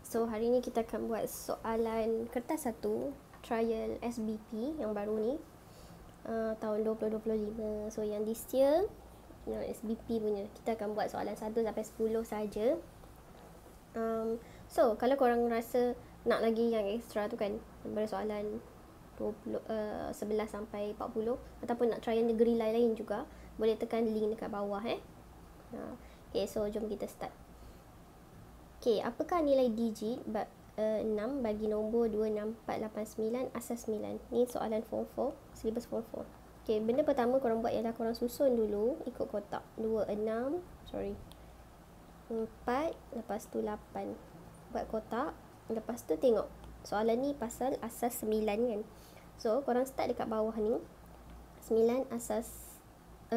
So hari ni kita akan buat soalan kertas 1 trial SBP yang baru ni, tahun 2025. So yang this year yang SBP punya, kita akan buat soalan 1 sampai 10 saja. So kalau korang rasa nak lagi yang extra tu kan, daripada soalan 11 sampai 40, ataupun nak try yang negeri lain-lain juga, boleh tekan link dekat bawah Okay, so jom kita start. Okay, apakah nilai digit 6 bagi nombor 26489 asas 9? Ni soalan form 4, syllabus form 4. Okay, benda pertama korang buat ialah korang susun dulu ikut kotak. 4, lepas tu 8. Buat kotak, lepas tu tengok. Soalan ni pasal asas 9 kan. So, korang start dekat bawah ni. 9 asas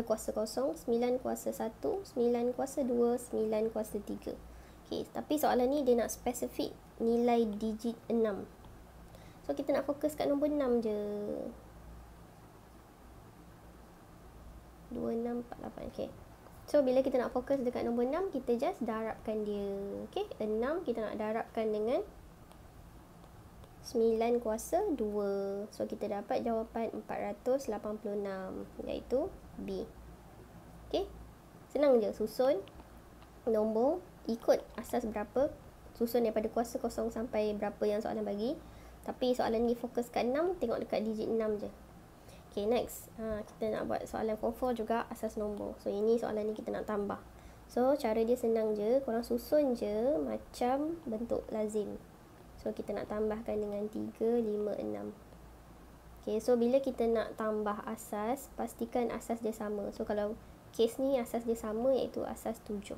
kuasa 0, 9 kuasa 1, 9 kuasa 2, 9 kuasa 3. Okay, tapi soalan ni dia nak spesifik nilai digit 6. So, kita nak fokus kat nombor 6 je. 2648. Okay. So, bila kita nak fokus dekat nombor 6, kita just darabkan dia. Okay, 6 kita nak darabkan dengan 9 kuasa 2. So, kita dapat jawapan 486, iaitu B. Okay, senang je susun nombor ikut asas berapa, susun daripada kuasa 0 sampai berapa yang soalan bagi. Tapi soalan ni fokus kat 6, tengok dekat digit 6 je. Okay, next kita nak buat soalan form 4 juga, asas nombor. So ini soalan ni kita nak tambah. So cara dia senang je, korang susun je macam bentuk lazim. So kita nak tambahkan dengan 3, 5, 6. Okay, so bila kita nak tambah asas, pastikan asas dia sama. So kalau case ni asas dia sama, iaitu asas 7.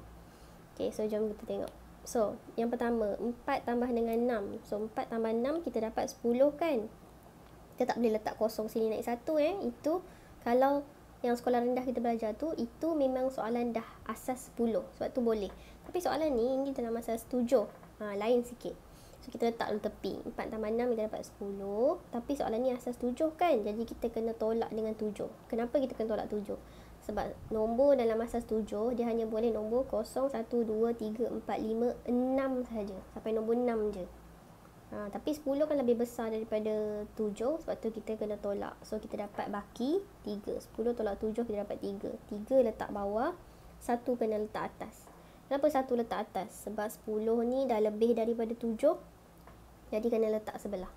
Okay, so jom kita tengok. So, yang pertama, 4 tambah dengan 6. So, 4 tambah 6, kita dapat 10 kan? Kita tak boleh letak kosong sini naik 1 Itu, kalau yang sekolah rendah kita belajar tu, itu memang soalan dah asas 10. Sebab tu boleh. Tapi soalan ni dalam asas 7. Lain sikit. So, kita letak dulu tepi. 4 tambah 6, kita dapat 10. Tapi soalan ni asas 7 kan? Jadi, kita kena tolak dengan 7. Kenapa kita kena tolak 7? Sebab nombor dalam asas 7, dia hanya boleh nombor 0, 1, 2, 3, 4, 5, 6 sahaja. Sampai nombor 6 je. Tapi 10 kan lebih besar daripada 7. Sebab tu kita kena tolak. So, kita dapat baki 3. 10 tolak 7, kita dapat 3. 3 letak bawah, 1 kena letak atas. Kenapa 1 letak atas? Sebab 10 ni dah lebih daripada 7. Jadi, kena letak sebelah.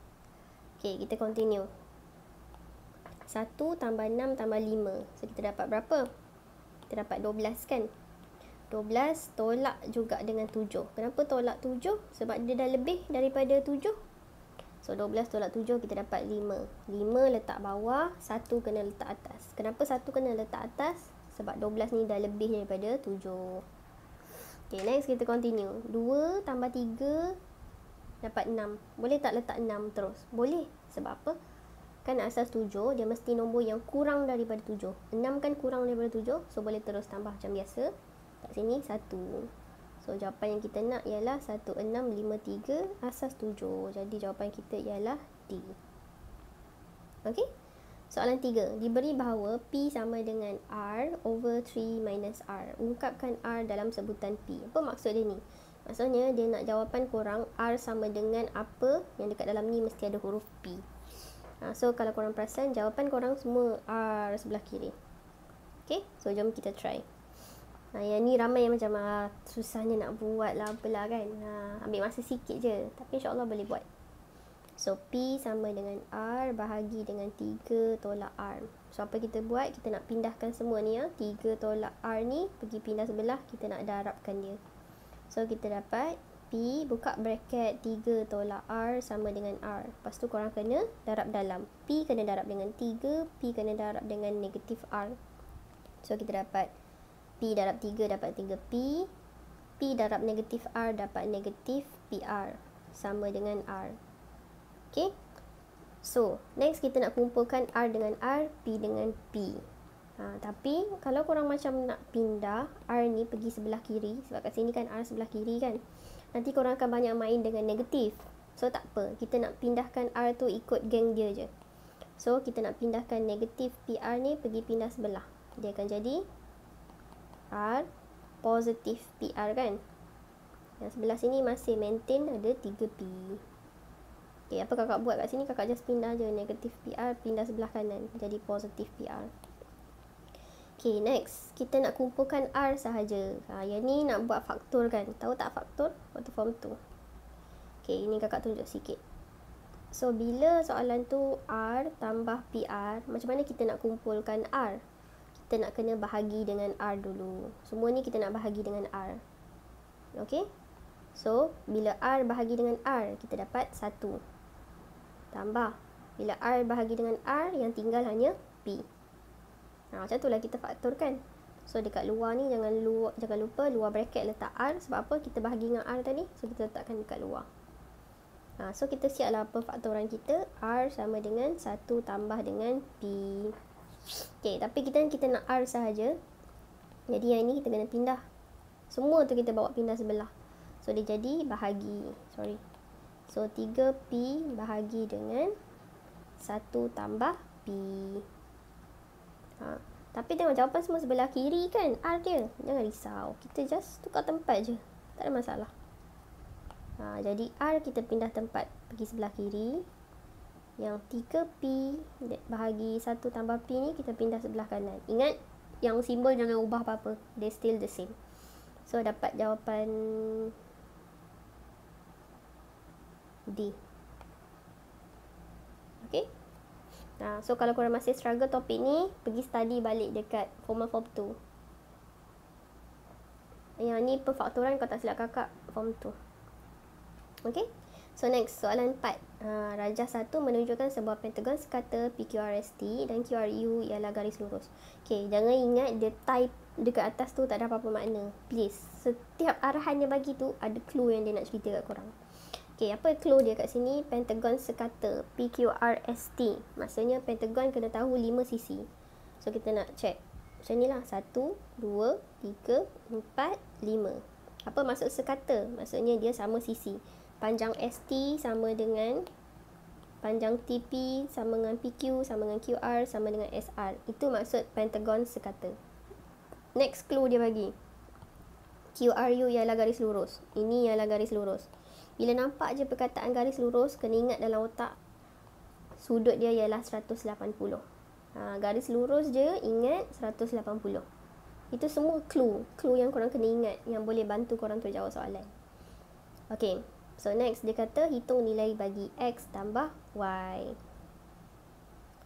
Okay, kita continue. 1 tambah 6 tambah 5. So, kita dapat berapa? Kita dapat 12 kan? 12 tolak juga dengan 7. Kenapa tolak 7? Sebab dia dah lebih daripada 7. So, 12 tolak 7, kita dapat 5. 5 letak bawah, 1 kena letak atas. Kenapa 1 kena letak atas? Sebab 12 ni dah lebih daripada 7. Okay, next kita continue. 2 tambah 3 dapat 6. Boleh tak letak 6 terus? Boleh. Sebab apa? Kan asas 7, dia mesti nombor yang kurang daripada 7. 6 kan kurang daripada 7, so boleh terus tambah macam biasa. Kat sini 1. So jawapan yang kita nak ialah 1653 asas 7. Jadi jawapan kita ialah D. Okey. Soalan 3. Diberi bahawa P sama dengan R over 3 minus R. Ungkapkan R dalam sebutan P. Apa maksud dia ni? Maksudnya dia nak jawapan korang R sama dengan apa yang dekat dalam ni mesti ada huruf P. So, kalau korang perasan, jawapan korang semua R sebelah kiri. Okay, so jom kita try. Yang ni ramai yang macam susahnya nak buat lah apalah kan. Ambil masa sikit je. Tapi insyaAllah boleh buat. So, P sama dengan R bahagi dengan 3 tolak R. So, apa kita buat? Kita nak pindahkan semua ni 3 tolak R ni pergi pindah sebelah. Kita nak darabkan dia. So, kita dapat P buka bracket 3 tolak R sama dengan R. Lepas tu korang kena darab dalam. P kena darab dengan 3, P kena darab dengan negatif R. So kita dapat P darab 3 dapat 3P. P darab negatif R dapat negatif PR sama dengan R. Okay. So next kita nak kumpulkan R dengan R, P dengan P. Tapi kalau korang macam nak pindah R ni pergi sebelah kiri, sebab kat sini kan R sebelah kiri kan, nanti korang akan banyak main dengan negatif. So tak apa, kita nak pindahkan R tu ikut geng dia je. So kita nak pindahkan negatif PR ni pergi pindah sebelah. Dia akan jadi R positif PR kan. Yang sebelah sini masih maintain ada 3P. Okay, apa kakak buat kat sini? Kakak just pindah je negatif PR, pindah sebelah kanan. Jadi positif PR. Okay, next. Kita nak kumpulkan R sahaja. Yang ni nak buat faktor kan? Tahu tak faktor? Waktu form 2. Okay, ini kakak tunjuk sikit. So, bila soalan tu R tambah PR, macam mana kita nak kumpulkan R? Kita nak kena bahagi dengan R dulu. Semua ni kita nak bahagi dengan R. Okay? So, bila R bahagi dengan R, kita dapat 1. Tambah. Bila R bahagi dengan R, yang tinggal hanya P. Macam tu lah kita faktorkan. So, dekat luar ni, jangan lupa luar bracket letak R. Sebab apa? Kita bahagi dengan R tadi. So, kita letakkan dekat luar. So, kita siaplah perfaktoran kita. R sama dengan 1 tambah dengan P. Okay, tapi kita nak R sahaja. Jadi, yang ini kita kena pindah. Semua tu kita bawa pindah sebelah. So, dia jadi bahagi. So, 3P bahagi dengan 1 tambah P. Tapi tengok jawapan semua sebelah kiri kan. R dia. Jangan risau. Kita just tukar tempat je. Tak ada masalah. Jadi R kita pindah tempat. Pergi sebelah kiri. Yang 3P bahagi 1 tambah P ni kita pindah sebelah kanan. Ingat, yang simbol jangan ubah apa-apa. They still the same. So, dapat jawapan D. Okay. So, kalau korang masih struggle topik ni, pergi study balik dekat formal form 2. Yang ni perfaktoran kalau tak silap kakak form 2. Okay. So, next. Soalan 4. Rajah 1 menunjukkan sebuah pentagon sekata PQRST dan QRU ialah garis lurus. Okay. Jangan ingat dia type dekat atas tu tak ada apa-apa makna. Please. Setiap arahan dia bagi tu ada clue yang dia nak cerita kat korang. Okay, apa clue dia kat sini? Pentagon sekata PQRST. Maksudnya pentagon kena tahu 5 sisi. So, kita nak check. Macam ni lah. 1, 2, 3, 4, 5. Apa maksud sekata? Maksudnya dia sama sisi. Panjang ST sama dengan panjang TP, sama dengan PQ, sama dengan QR, sama dengan SR. Itu maksud pentagon sekata. Next clue dia bagi. QRU ialah garis lurus. Ini ialah garis lurus. Bila nampak je perkataan garis lurus, kena ingat dalam otak sudut dia ialah 180. Garis lurus je, ingat 180. Itu semua clue. Clue yang korang kena ingat, yang boleh bantu korang untuk jawab soalan. Okay, so next dia kata hitung nilai bagi X tambah Y.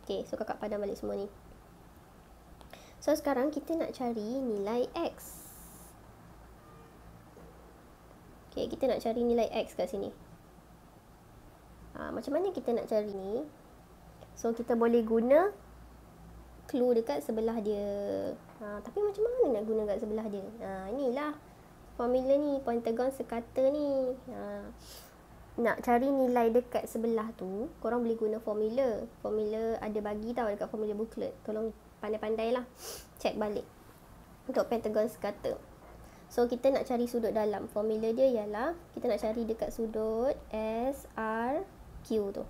Okay, so kakak padam balik semua ni. So sekarang kita nak cari nilai X. Okay, kita nak cari nilai X kat sini. Macam mana kita nak cari ni? So, kita boleh guna clue dekat sebelah dia. Tapi macam mana nak guna kat sebelah dia? Inilah formula ni, pentagon sekata ni. Nak cari nilai dekat sebelah tu, korang boleh guna formula. Formula ada bagi tau dekat formula booklet. Tolong pandai-pandai lah. Check balik. Untuk pentagon sekata. So, kita nak cari sudut dalam. Formula dia ialah, kita nak cari dekat sudut SRQ tu.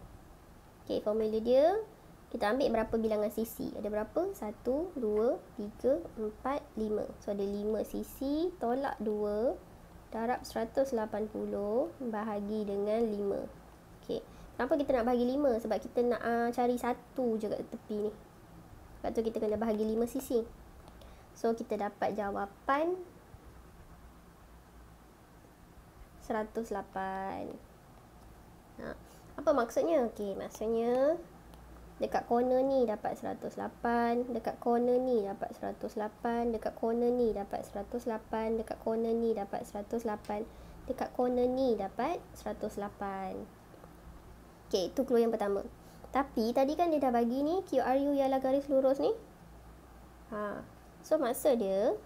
Okay, formula dia, kita ambil berapa bilangan sisi. Ada berapa? 1, 2, 3, 4, 5. So, ada 5 sisi, tolak 2, darab 180, bahagi dengan 5. Okay, kenapa kita nak bahagi 5? Sebab kita nak cari 1 je kat tepi ni. Sebab tu kita kena bahagi 5 sisi. So, kita dapat jawapan 108. Apa maksudnya? Okey, maksudnya dekat corner ni dapat 108, dekat corner ni dapat 108, dekat corner ni dapat 108, dekat corner ni dapat 108, dekat corner ni dapat 108. Okey, itu clue yang pertama. Tapi tadi kan dia dah bagi ni QRU ialah garis lurus ni. So maksud dia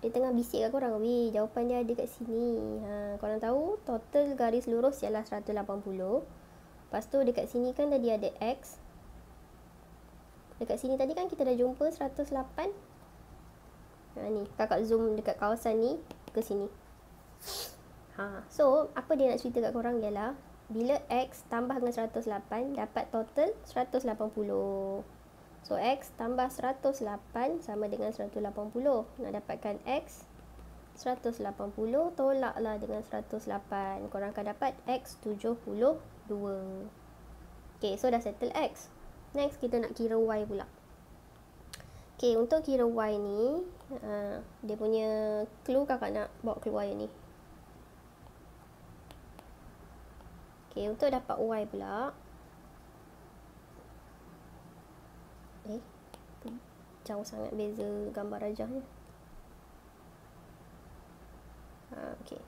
tengah bisik kat korang, weh, jawapan dia ada kat sini. Korang tahu total garis lurus ialah 180. Lepas tu dekat sini kan tadi ada X. Dekat sini tadi kan kita dah jumpa 108. Ni kakak zoom dekat kawasan ni ke sini. So apa dia nak cerita kat korang ialah bila X tambah dengan 108 dapat total 180. So, X tambah 108 sama dengan 180. Nak dapatkan X 180 tolaklah dengan 108. Korang akan dapat X 72. Okay, so dah settle X. Next, kita nak kira Y pula. Okay, untuk kira Y ni, dia punya clue kakak nak bawa keluar yang ni. Okay, untuk dapat Y pula. Jauh sangat beza gambar rajahnya. Okay.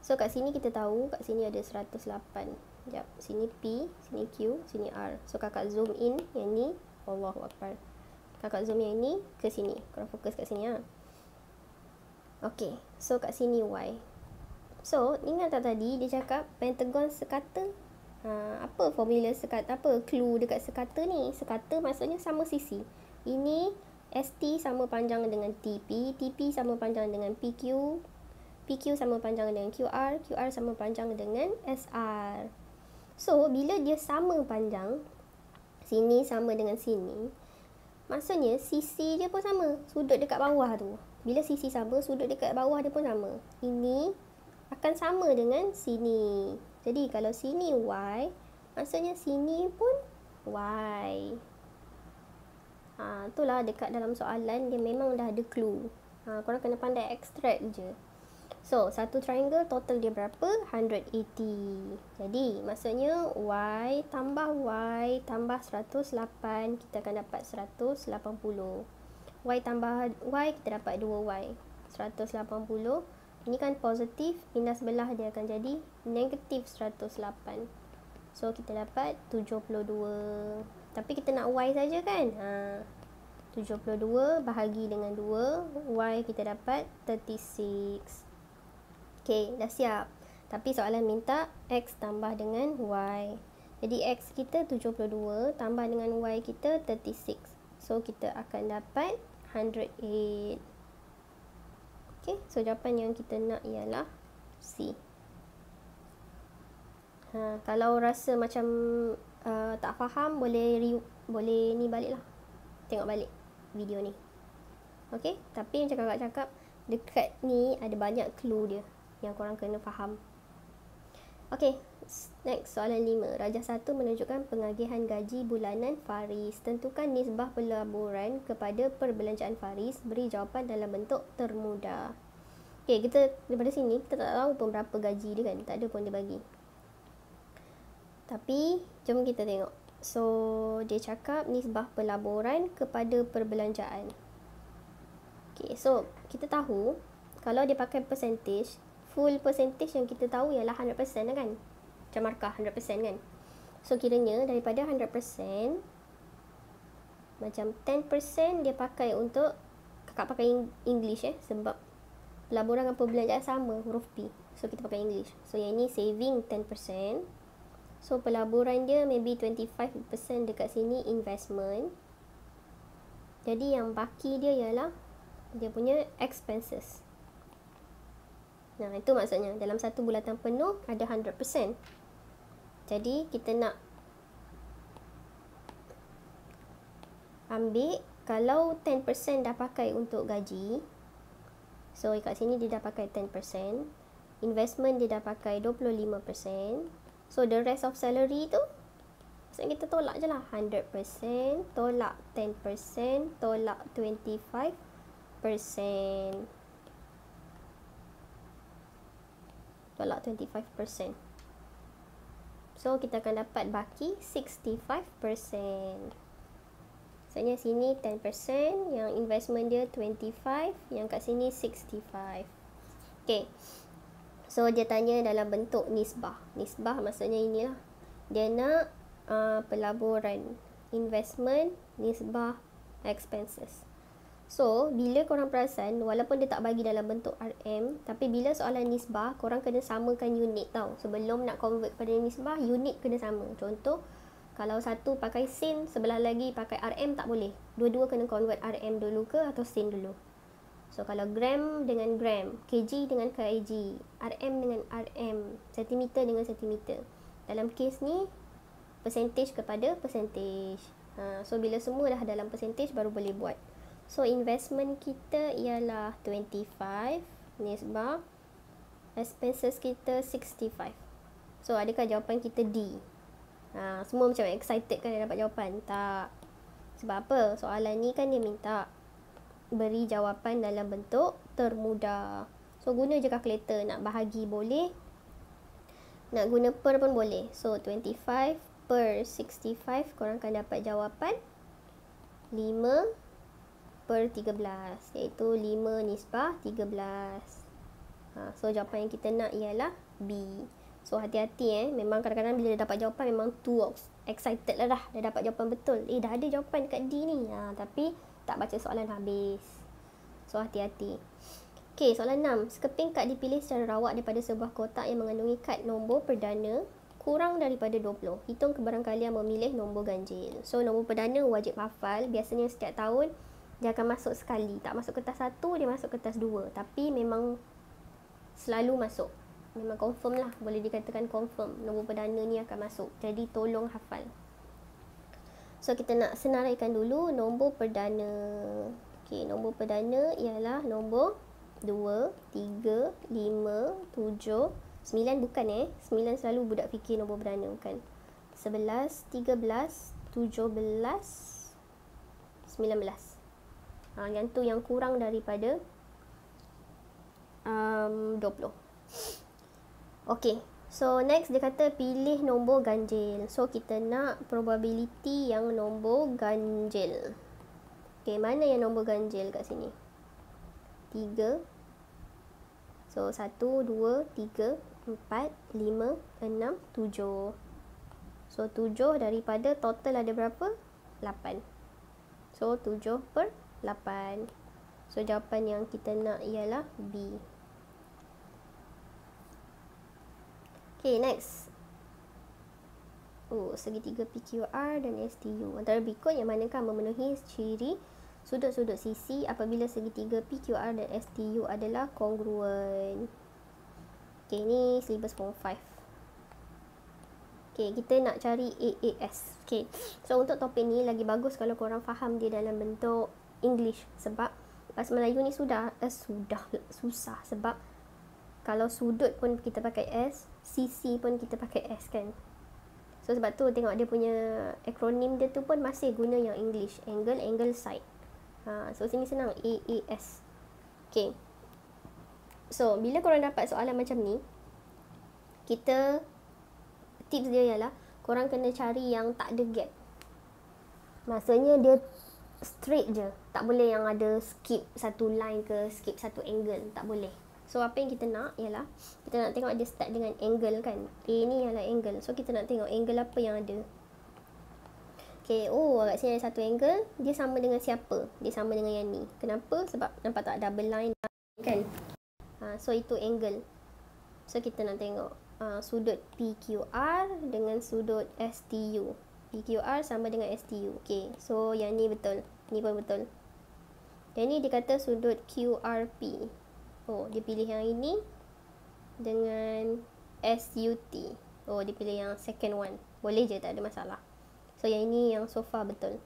So kat sini kita tahu, kat sini ada 108. Sekejap, sini P, sini Q, sini R. So kakak zoom in yang ni. Allahu Akbar. Kakak zoom yang ni ke sini. Korang fokus kat sini lah. Okay, so kat sini Y. So, ingat tak tadi dia cakap pentagon sekata? Apa formula sekata? Apa clue dekat sekata ni? Sekata maksudnya sama sisi. Ini ST sama panjang dengan TP, TP sama panjang dengan PQ, PQ sama panjang dengan QR, QR sama panjang dengan SR. So, bila dia sama panjang, sini sama dengan sini, maksudnya sisi dia pun sama, sudut dekat bawah tu. Bila sisi sama, sudut dekat bawah dia pun sama. Ini akan sama dengan sini. Jadi, kalau sini Y, maksudnya sini pun Y. Itulah dekat dalam soalan dia memang dah ada clue. Korang kena pandai extract je. So, satu triangle total dia berapa? 180. Jadi, maksudnya Y tambah 108, kita akan dapat 180. Y tambah Y, kita dapat 2Y. 180. Ini kan positif, minus sebelah dia akan jadi negatif 108. So, kita dapat 72. Tapi kita nak Y saja kan? 72 bahagi dengan 2. Y kita dapat 36. Okay, dah siap. Tapi soalan minta X tambah dengan Y. Jadi X kita 72 tambah dengan Y kita 36. So, kita akan dapat 108. Okay, so jawapan yang kita nak ialah C. Kalau rasa macam tak faham, boleh ni balik lah. Tengok balik video ni. Okay, tapi macam kakak cakap, dekat ni ada banyak clue dia yang korang kena faham. Okay, next soalan 5. Rajah 1 menunjukkan pengagihan gaji bulanan Faris. Tentukan nisbah pelaburan kepada perbelanjaan Faris. Beri jawapan dalam bentuk termudah. Okay, kita daripada sini, kita tak tahu pun berapa gaji dia kan. Tak ada pun dia bagi. Tapi, jom kita tengok. So, dia cakap nisbah pelaburan kepada perbelanjaan. Okay, so, kita tahu, kalau dia pakai percentage, full percentage yang kita tahu ialah 100% lah kan. Macam markah 100% kan. So, kiranya daripada 100%, macam 10% dia pakai untuk, kakak pakai English sebab pelaburan dengan perbelanjaan sama, huruf P. So, kita pakai English. So, yang ni saving 10%. So, pelaburan dia maybe 25% dekat sini investment. Jadi, yang baki dia ialah dia punya expenses. Nah, itu maksudnya dalam satu bulatan penuh ada 100%. Jadi, kita nak ambil, kalau 10% dah pakai untuk gaji. So, kat sini dia dah pakai 10%. Investment dia dah pakai 25%. So, the rest of salary tu, maksudnya kita tolak je lah. 100%, tolak 10%, tolak 25%. Tolak 25%. So, kita akan dapat baki 65%. Maksudnya sini 10%, yang investment dia 25%, yang kat sini 65%. Okay. So, dia tanya dalam bentuk nisbah. Nisbah maksudnya inilah. Dia nak pelaburan, investment, nisbah, expenses. So, bila korang perasan, walaupun dia tak bagi dalam bentuk RM, tapi bila soalan nisbah, korang kena samakan unit tau. Sebelum nak convert pada nisbah, unit kena sama. Contoh, kalau satu pakai sen, sebelah lagi pakai RM tak boleh. Dua-dua kena convert RM dulu ke atau sen dulu. So, kalau gram dengan gram, kg dengan kg, RM dengan RM, sentimeter dengan sentimeter. Dalam kes ni, percentage kepada percentage. So, bila semua dah dalam percentage, baru boleh buat. So, investment kita ialah 25. nisbah expenses kita 65. So adakah jawapan kita D? Semua macam excited kan dia dapat jawapan. Tak. Sebab apa? Soalan ni kan dia minta beri jawapan dalam bentuk termudah. So guna je kalkulator. Nak bahagi boleh, nak guna per pun boleh. So 25 per 65, korang akan dapat jawapan 5 per 13, iaitu 5 nisbah 13. So jawapan yang kita nak ialah B. So hati-hati memang kadang-kadang bila dia dapat jawapan memang too excited lah dah. Dia dapat jawapan betul. Dah ada jawapan dekat D ni. Tapi tak baca soalan habis. So hati-hati. Okey, soalan 6. Sekeping kad dipilih secara rawak daripada sebuah kotak yang mengandungi kad nombor perdana kurang daripada 20. Hitung kebarangkalian memilih nombor ganjil. So nombor perdana wajib hafal. Biasanya setiap tahun dia akan masuk sekali. Tak masuk kertas 1, dia masuk kertas 2. Tapi memang selalu masuk. Memang confirm lah. Boleh dikatakan confirm. Nombor perdana ni akan masuk. Jadi tolong hafal. So kita nak senaraikan dulu nombor perdana. Okey, nombor perdana ialah nombor 2, 3, 5, 7, 9 bukan 9 selalu budak fikir nombor perdana bukan. 11, 13, 17, 19. Yang tu yang kurang daripada 20. Okey. So next dia kata pilih nombor ganjil. So kita nak probability yang nombor ganjil. Okey, mana yang nombor ganjil kat sini? 3. So 1, 2, 3, 4, 5, 6, 7. So 7 daripada total ada berapa? 8. So 7 per 8. So jawapan yang kita nak ialah B. Okay, next. Segitiga PQR dan STU. Antara berikut yang manakah memenuhi ciri sudut-sudut sisi apabila segitiga PQR dan STU adalah kongruen. Okay, ni syllabus form 5. Okay, kita nak cari AAS. Okay, so untuk topik ni lagi bagus kalau korang faham dia dalam bentuk English. Sebab bahasa Melayu ni susah. Sebab kalau sudut pun kita pakai S, sisi pun kita pakai S kan. So sebab tu tengok dia punya akronim dia tu pun masih guna yang English. Angle, angle, side. So sini senang, AAS. Okay. So bila korang dapat soalan macam ni, kita tips dia ialah korang kena cari yang tak ada gap. Maksudnya dia straight je. Tak boleh yang ada skip satu line ke, skip satu angle. Tak boleh. So apa yang kita nak ialah kita nak tengok dia start dengan angle kan. A ni ialah angle. So kita nak tengok angle apa yang ada. Okay, kat sini ada satu angle. Dia sama dengan siapa? Dia sama dengan yang ni. Kenapa? Sebab nampak tak double line kan. So itu angle. So kita nak tengok sudut PQR dengan sudut STU. PQR sama dengan STU. Okay, so yang ni betul. Ni pun betul. Yang ni dia kata sudut QRP. Dia pilih yang ini dengan SUT. Dia pilih yang second one. Boleh je, tak ada masalah. So yang ini yang so far betul.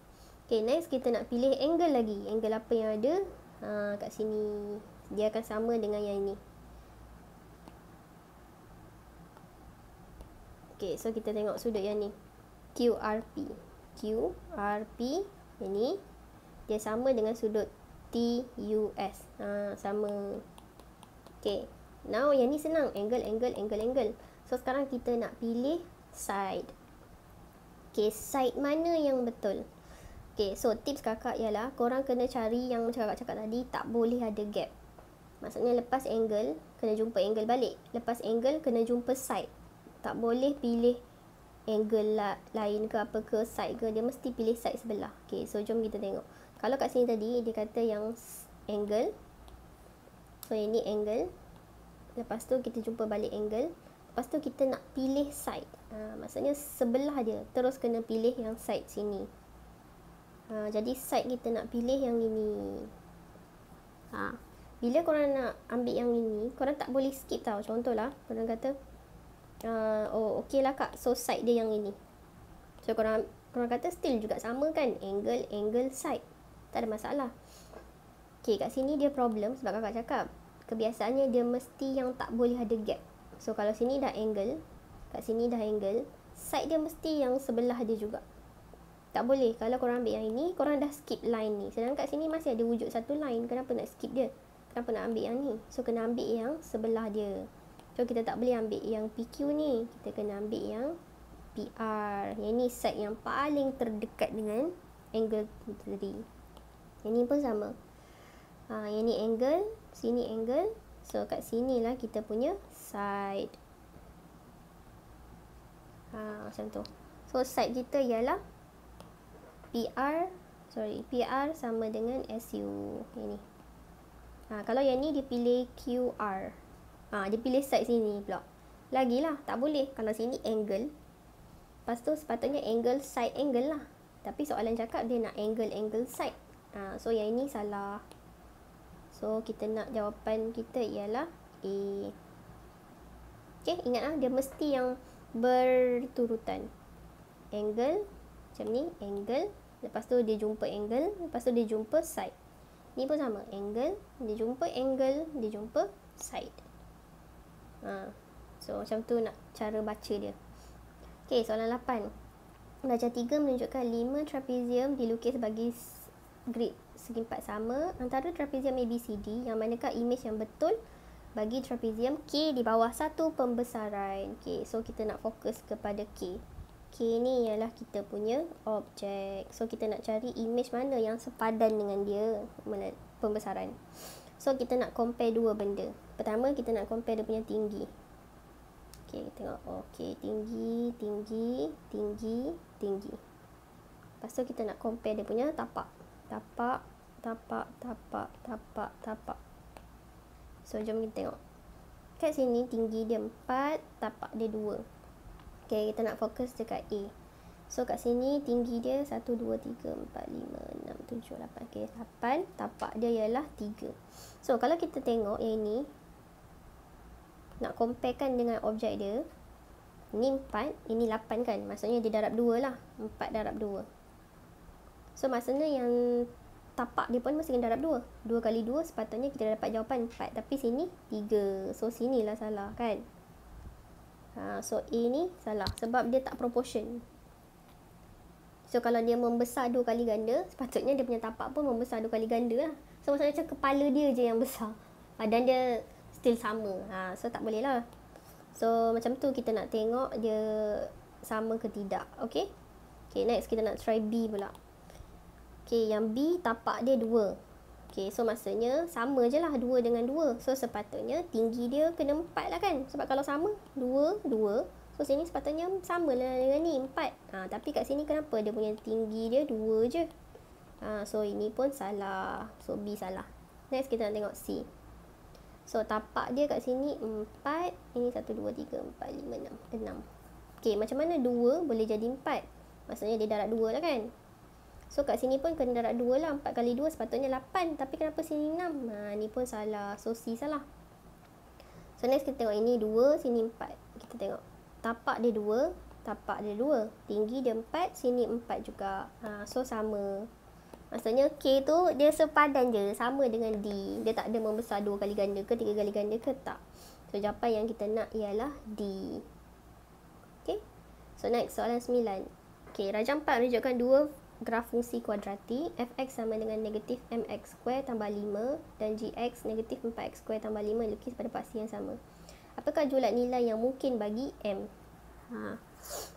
Okay, next kita nak pilih angle lagi. Angle apa yang ada kat sini. Dia akan sama dengan yang ini. Okay, so kita tengok sudut yang ni. QRP. QRP. Ini dia sama dengan sudut TUS. Sama. Okay, now yang ni senang. Angle, angle, angle, angle. So sekarang kita nak pilih side. Okay, side mana yang betul? Okay, so tips kakak ialah korang kena cari yang macam kakak cakap tadi, tak boleh ada gap. Maksudnya lepas angle, kena jumpa angle balik. Lepas angle, kena jumpa side. Tak boleh pilih angle lain ke apa ke, side ke. Dia mesti pilih side sebelah. Okay, so jom kita tengok. Kalau kat sini tadi, dia kata yang angle. So ini angle. Lepas tu kita jumpa balik angle. Lepas tu kita nak pilih side. Maksudnya sebelah dia. Terus kena pilih yang side sini. Jadi side kita nak pilih yang ini. Bila korang nak ambil yang ini, korang tak boleh skip tau. Contohlah, korang kata okey lah kak, so side dia yang ini. So korang kata still juga sama kan, angle, angle, side. Tak ada masalah. Okay, kat sini dia problem sebab kakak cakap kebiasaannya dia mesti yang tak boleh ada gap. So kalau sini dah angle, kat sini dah angle, side dia mesti yang sebelah dia juga. Tak boleh. Kalau korang ambil yang ini, korang dah skip line ni. Sedangkan kat sini masih ada wujud satu line. Kenapa nak skip dia? Kenapa nak ambil yang ni? So kena ambil yang sebelah dia. So kita tak boleh ambil yang PQ ni. Kita kena ambil yang PR. Yang ni side yang paling terdekat dengan angle tadi. Yang ni pun sama. Yang ni angle, sini angle. So kat sini lah kita punya side. Macam tu. So side kita ialah PR sama dengan SU. Yang ni. Kalau yang ni dia pilih QR. Dia pilih side sini pula. Lagilah, tak boleh. Kalau sini angle, lepas tu sepatutnya angle side angle lah. Tapi soalan cakap dia nak angle side. So yang ini salah. So kita nak jawapan kita ialah A. Okay, ingat lah, dia mesti yang berturutan. Angle macam ni, angle, lepas tu dia jumpa angle, lepas tu dia jumpa side. Ni pun sama, angle, dia jumpa angle, dia jumpa side. So macam tu nak cara baca dia. Okay, soalan 8. Darjah 3 menunjukkan 5 trapezium dilukis bagi grid segi empat sama antara trapezium ABCD, yang manakah imej yang betul bagi trapezium K di bawah satu pembesaran. Okay, so kita nak fokus kepada K. K ni ialah kita punya objek. So kita nak cari imej mana yang sepadan dengan dia pembesaran. So kita nak compare dua benda. Pertama kita nak compare dia punya tinggi. Okay, tengok. Okay, tinggi, tinggi, tinggi, tinggi. Lepas tu kita nak compare dia punya tapak. Tapak, tapak, tapak, tapak, tapak. So jom kita tengok. Kat sini tinggi dia 4, tapak dia 2. Okay, kita nak fokus dekat A. So kat sini tinggi dia 1, 2, 3, 4, 5, 6, 7, 8. Okay, 8, tapak dia ialah 3. So kalau kita tengok yang ini, nak comparekan dengan objek dia, ni 4, ini 8 kan. Maksudnya dia darab 2 lah. 4 darab 2. So maksudnya yang tapak dia pun mesti kena darab 2. 2 kali 2 sepatutnya kita dapat jawapan 4. Tapi sini 3. So sinilah salah kan. So A ni salah sebab dia tak proportion. So kalau dia membesar 2 kali ganda, sepatutnya dia punya tapak pun membesar 2 kali ganda lah. So maksudnya macam kepala dia je yang besar. Dan dia still sama. So tak boleh lah. So macam tu kita nak tengok dia sama ke tidak. Okay. Okay, next kita nak try B pula. Okay, yang B tapak dia 2. Okay, so maksudnya sama je lah 2 dengan 2. So sepatutnya tinggi dia kena 4 lah kan. Sebab kalau sama 2, 2. So sini sepatutnya sama lah dengan ni 4. Tapi kat sini kenapa dia punya tinggi dia 2 je. So ini pun salah. So B salah. Next kita nak tengok C. So tapak dia kat sini 4. Ini 1, 2, 3, 4, 5, 6. 6. Okay, macam mana 2 boleh jadi 4? Maksudnya dia darab 2 lah kan. So kat sini pun kena darab 2 lah. 4 kali 2 sepatutnya 8. Tapi kenapa sini 6? Ni pun salah. So C salah. So next kita tengok ini 2, sini 4. Kita tengok. Tapak dia 2. Tapak dia 2. Tinggi dia 4. Sini 4 juga. So sama. Maksudnya K tu dia sepadan je. Sama dengan D. Dia tak ada membesar 2 kali ganda ke 3 kali ganda ke tak. So jawapan yang kita nak ialah D. Okay. So next soalan 9. Okay, rajah 4 menunjukkan 2 graf fungsi kuadratik. Fx sama dengan negatif mx square tambah 5 dan gx negatif 4x square tambah 5 dilukis pada paksi yang sama. Apakah julat nilai yang mungkin bagi m?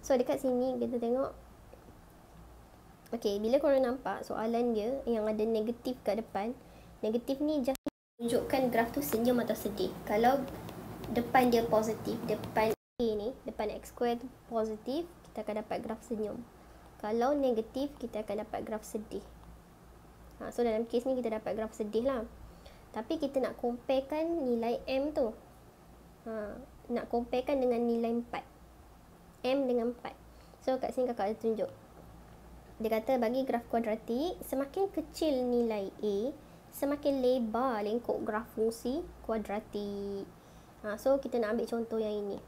So dekat sini kita tengok. Okay, bila korang nampak soalan dia yang ada negatif kat depan, negatif ni just tunjukkan graf tu senyum atau sedih. Kalau depan dia positif, depan A ni, depan x square tu positif, kita akan dapat graf senyum. Kalau negatif, kita akan dapat graf sedih. So dalam kes ni kita dapat graf sedih lah. Tapi kita nak comparekan nilai M tu. Nak comparekan dengan nilai 4. M dengan 4. So kat sini kakak ada tunjuk. Dia kata bagi graf kuadratik, semakin kecil nilai A, semakin lebar lengkuk graf fungsi kuadratik. So kita nak ambil contoh yang ini.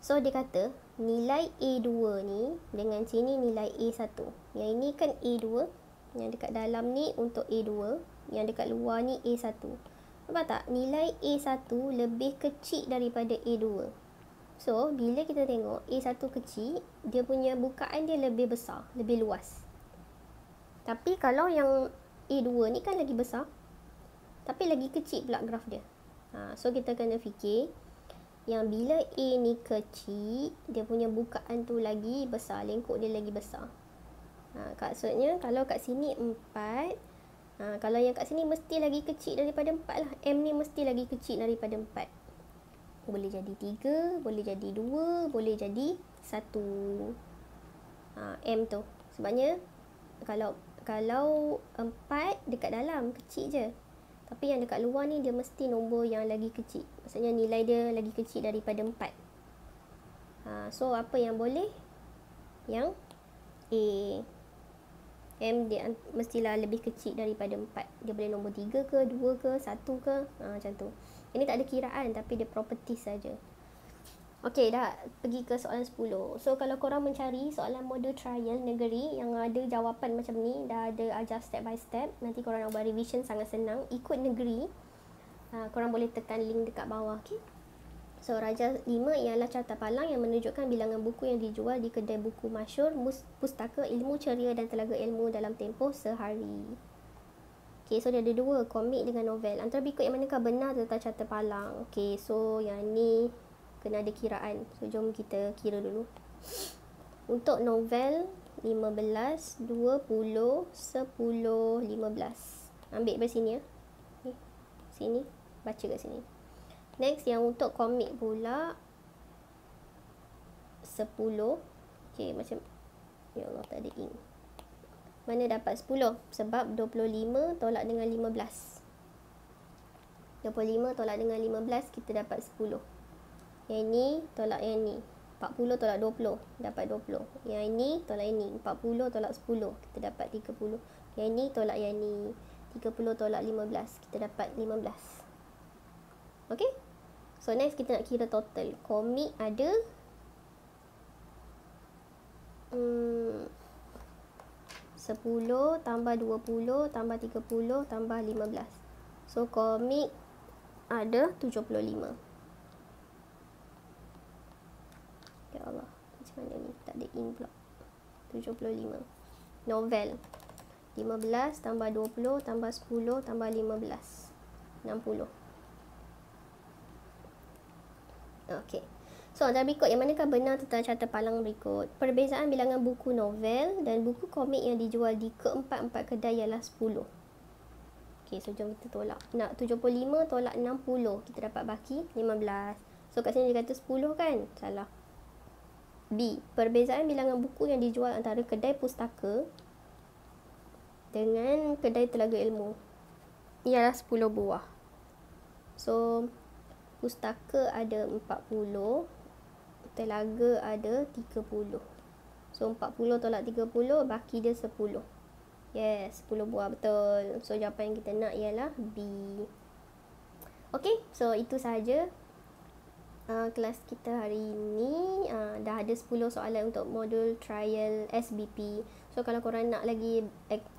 So dia kata nilai A2 ni dengan sini nilai A1. Yang ini kan A2, yang dekat dalam ni untuk A2, yang dekat luar ni A1. Nampak tak? Nilai A1 lebih kecil daripada A2. So, bila kita tengok A1 kecil, dia punya bukaan dia lebih besar, lebih luas. Tapi kalau yang A2 ni kan lagi besar, tapi lagi kecil pula graf dia. So, kita kena fikir yang bila A ni kecil, dia punya bukaan tu lagi besar, lengkuk dia lagi besar. Maksudnya, kalau kat sini 4, kalau yang kat sini mesti lagi kecil daripada 4 lah. M ni mesti lagi kecil daripada 4. Boleh jadi 3, boleh jadi 2, boleh jadi 1. M tu. Sebabnya kalau 4 dekat dalam kecil je. Tapi yang dekat luar ni dia mesti nombor yang lagi kecil. Maksudnya nilai dia lagi kecil daripada 4. So apa yang boleh? Yang A. M dia mestilah lebih kecil daripada 4. Dia boleh nombor 3 ke, 2 ke, 1 ke. Macam tu. Ini tak ada kiraan tapi dia properties saja. Okey, dah pergi ke soalan 10. So, kalau korang mencari soalan model trial negeri yang ada jawapan macam ni, dah ada ajar step by step. Nanti korang nak buat revision sangat senang. Ikut negeri. Korang boleh tekan link dekat bawah. Okay? So, Raja 5 ialah carta palang yang menunjukkan bilangan buku yang dijual di kedai buku masyhur Pustaka Ilmu Ceria dan Telaga Ilmu dalam tempoh sehari. Okay, so dia ada 2, komik dengan novel. Antara berikut yang manakah benar tentang carta palang? Okay, so yang ni kena ada kiraan. So, jom kita kira dulu. Untuk novel, 15, 20, 10, 15. Ambil dari sini ya. Okay. Sini, baca kat sini. Next, yang untuk komik pula 10. Okay, macam ya Allah tak ada ink. Mana dapat 10? Sebab 25 tolak dengan 15. 25 tolak dengan 15, kita dapat 10. Yang ni tolak yang ni. 40 tolak 20, dapat 20. Yang ni tolak yang ni. 40 tolak 10, kita dapat 30. Yang ni tolak yang ni. 30 tolak 15, kita dapat 15. Okay? So, next kita nak kira total. Komik ada 10 tambah 20 tambah 30 tambah 15. So, komik ada 75. Ya Allah, macam mana ni? Tak ada ink pula. 75. Novel 15 tambah 20 tambah 10 tambah 15. 60. Okey. So, antara berikut yang manakah benar tentang carta palang berikut? Perbezaan bilangan buku novel dan buku komik yang dijual di keempat-empat kedai ialah 10. Okey, so jom kita tolak. Nak 75 tolak 60, kita dapat baki 15. So, kat sini dia kata 10 kan? Salah. B. Perbezaan bilangan buku yang dijual antara kedai pustaka dengan kedai telaga ilmu ialah 10 buah. So, pustaka ada 40, telaga ada 30. So, 40 tolak 30, baki dia 10. Yes, 10 buah betul. So, jawapan yang kita nak ialah B. Okay, so itu sahaja kelas kita hari ini. Dah ada 10 soalan untuk modul trial SBP. So, kalau korang nak lagi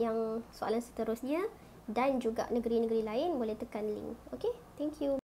yang soalan seterusnya dan juga negeri-negeri lain, boleh tekan link. Okay, thank you.